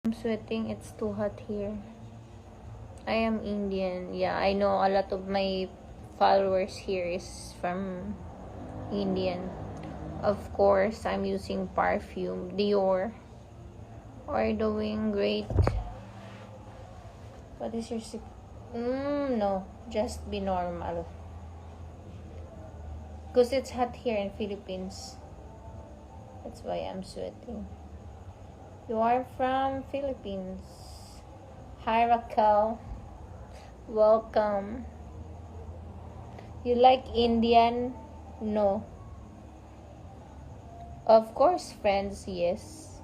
I'm sweating. It's too hot here. I am Indian. Yeah, I know a lot of my followers here is from Indian. Of course, I'm using perfume. Dior. Are doing great. What is your no, just be normal. Because it's hot here in Philippines. That's why I'm sweating. You are from Philippines. Hi Raquel. Welcome. You like Indian? No. Of course, friends, yes.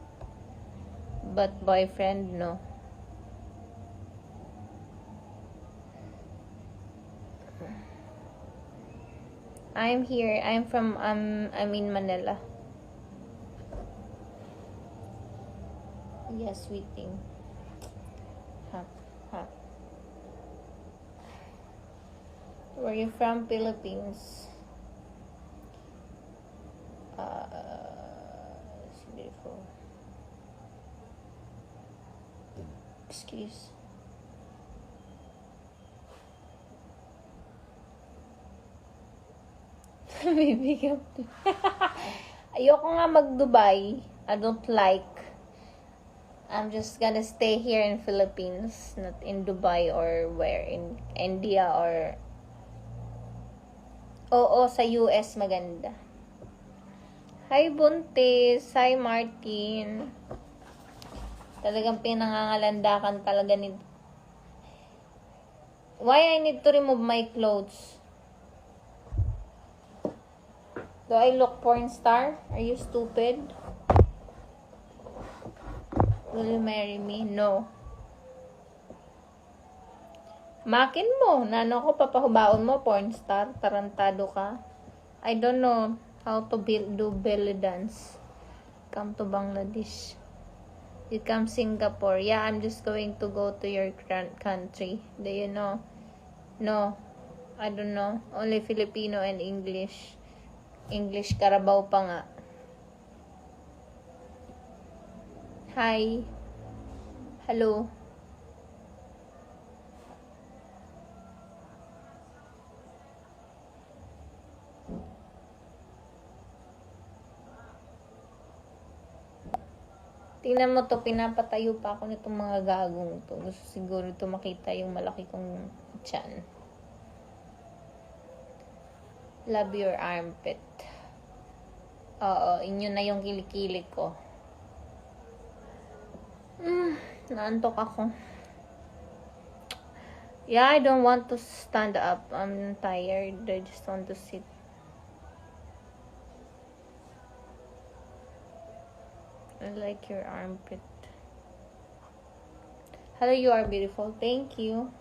But boyfriend, no. I'm here. I'm in Manila. Yes, sweet thing. Huh. Where you from? Philippines. It's beautiful. Excuse. Bibigyan. Ayoko nga mag-Dubai. I don't like. I'm just gonna stay here in Philippines, not in Dubai or where in India or oo, sa US maganda. Hi Buntis, hi Martin. Talagang pinangangalandakan talaga ni. Why I need to remove my clothes? Do I look porn star? Are you stupid? Will you marry me? No. Makin mo. Nano ko papahubaon mo, porn star. Tarantado ka. I don't know how to do belly dance. Come to Bangladesh. You come Singapore. Yeah, I'm just going to go to your country. Do you know? No. I don't know. Only Filipino and English. English Carabao pa nga. Hi. Hello. Tingnan mo to, pinapatayo pa ako nitong mga gagong to. Gusto siguro to makita yung malaki kong tiyan. Love your armpit. Oo, inyo na yung kilikili ko. Naantok ako. Yeah, I don't want to stand up. I'm tired. I just want to sit. I like your armpit. Hello, you are beautiful. Thank you.